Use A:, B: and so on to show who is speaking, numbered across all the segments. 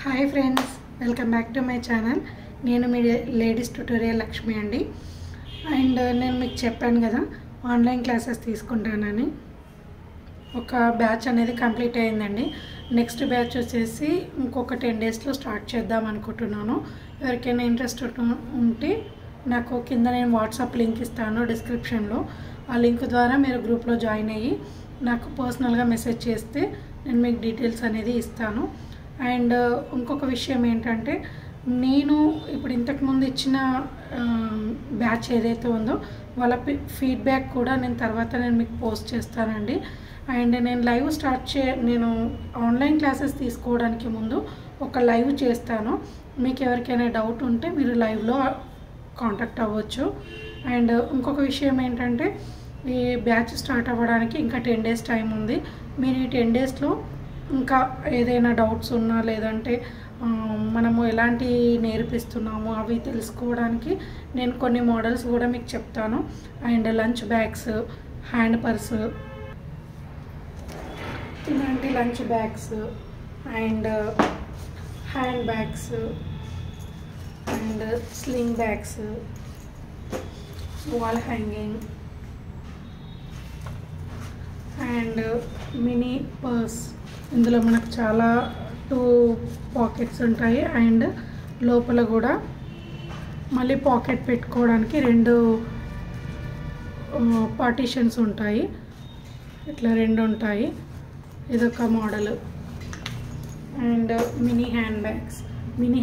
A: Hi friends, welcome back to my channel. నేను మీ ladies tutorial Lakshmi అండి. And నేను మీకు చెప్పాను కదా ఆన్లైన్ క్లాసెస్ తీసుకుంటానని. ఒక బ్యాచ్ అనేది కంప్లీట్ అయిందండి. నెక్స్ట్ బ్యాచ్ వచ్చేసి ఇంకొక 10 డేస్లో స్టార్ట్ చేద్దాం అనుకుంటున్నాను. ఎవరికైనా ఇంట్రెస్ట్ ఉంటే నాకు కింద నేను వాట్సాప్ లింక్ ఇస్తాను డిస్క్రిప్షన్లో. ఆ లింక్ ద్వారా మీరు గ్రూప్లో జాయిన్ అయ్యి నాకు పర్సనల్గా మెసేజ్ చేస్తే నేను మీకు డీటెయిల్స్ అనేది ఇస్తాను. అండ్ ఇంకొక విషయం ఏంటంటే, నేను ఇప్పుడు ఇంతకుముందు ఇచ్చిన బ్యాచ్ ఏదైతే ఉందో వాళ్ళ ఫీడ్బ్యాక్ కూడా నేను మీకు పోస్ట్ చేస్తానండి. అండ్ నేను నేను ఆన్లైన్ క్లాసెస్ తీసుకోవడానికి ముందు ఒక లైవ్ చేస్తాను. మీకు ఎవరికైనా డౌట్ ఉంటే మీరు లైవ్లో కాంటాక్ట్ అవ్వచ్చు. అండ్ ఇంకొక విషయం ఏంటంటే, ఈ బ్యాచ్ స్టార్ట్ అవ్వడానికి ఇంకా 10 డేస్ టైం ఉంది. మీరు ఈ 10 డేస్లో ఇంకా ఏదైనా డౌట్స్ ఉన్నా, లేదంటే మనము ఎలాంటి నేర్పిస్తున్నాము అవి తెలుసుకోవడానికి నేను కొన్ని మోడల్స్ కూడా మీకు చెప్తాను. And lunch bags, hand purse, ఇలాంటి lunch bags and hand bags and sling bags, wall hanging and mini purse. ఇందులో మనకు చాలా 2 పాకెట్స్ ఉంటాయి. అండ్ లోపల కూడా మళ్ళీ పాకెట్ పెట్టుకోవడానికి 2 పార్టీషన్స్ ఉంటాయి. ఇట్లా 2 ఉంటాయి. ఇదొక మోడల్. అండ్ మినీ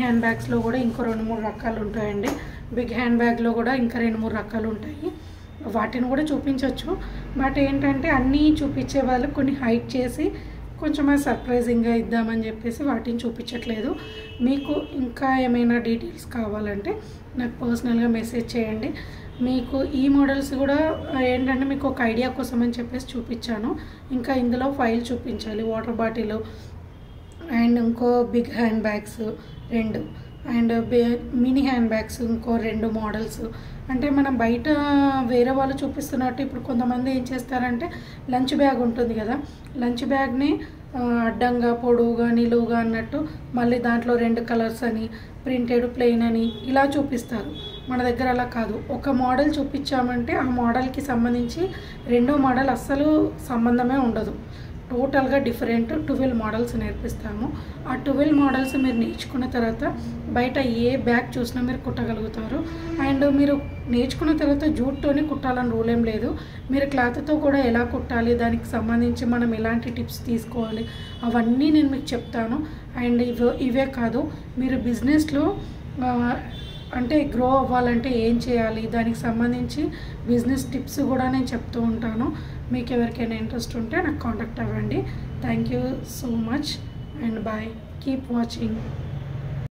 A: హ్యాండ్ బ్యాగ్స్లో కూడా ఇంకో 2-3 రకాలు ఉంటాయండి. బిగ్ హ్యాండ్ బ్యాగ్లో కూడా ఇంకా 2-3 రకాలు ఉంటాయి. వాటిని కూడా చూపించవచ్చు. బట్ ఏంటంటే అన్నీ చూపించే వాళ్ళు కొన్ని హైడ్ చేసి కొంచెం సర్ప్రైజింగ్గా ఇద్దామని చెప్పేసి వాటిని చూపించట్లేదు. మీకు ఇంకా ఏమైనా డీటెయిల్స్ కావాలంటే నాకు పర్సనల్గా మెసేజ్ చేయండి. మీకు ఈ మోడల్స్ కూడా ఏంటంటే మీకు ఒక ఐడియా కోసం అని చెప్పేసి చూపించాను. ఇంకా ఇందులో ఫైల్ చూపించాలి, వాటర్ బాటిల్ అండ్ ఇంకో big handbags 2 and mini handbags ఇంకో 2 మోడల్స్. అంటే మనం బయట వేరే వాళ్ళు చూపిస్తున్నట్టు ఇప్పుడు కొంతమంది ఏం చేస్తారంటే, లంచ్ బ్యాగ్ ఉంటుంది కదా, లంచ్ బ్యాగ్ని అడ్డంగా, పొడవుగా, నిలువుగా అన్నట్టు మళ్ళీ దాంట్లో 2 కలర్స్ అని, ప్రింటెడ్, ప్లెయిన్ అని ఇలా చూపిస్తారు. మన దగ్గర అలా కాదు. ఒక మోడల్ చూపించామంటే ఆ మోడల్కి సంబంధించి రెండో మోడల్ అస్సలు సంబంధమే ఉండదు. టోటల్గా డిఫరెంట్ 12 మోడల్స్ నేర్పిస్తాము. ఆ 12 మోడల్స్ మీరు నేర్చుకున్న తర్వాత బయట ఏ బ్యాగ్ చూసినా మీరు కుట్టగలుగుతారు. అండ్ మీరు నేర్చుకున్న తర్వాత జూట్తోనే కుట్టాలని రూల్ ఏం లేదు. మీరు క్లాత్తో కూడా ఎలా కుట్టాలి, దానికి సంబంధించి మనం ఎలాంటి టిప్స్ తీసుకోవాలి అవన్నీ నేను మీకు చెప్తాను. అండ్ ఇవే కాదు, మీరు బిజినెస్లో అంటే గ్రో అవ్వాలంటే ఏం చేయాలి, దానికి సంబంధించి బిజినెస్ టిప్స్ కూడా నేను చెప్తూ ఉంటాను. మీకు ఎవరికైనా ఇంట్రెస్ట్ ఉంటే నాకు కాంటాక్ట్ అవ్వండి. Thank you so much and bye. Keep watching.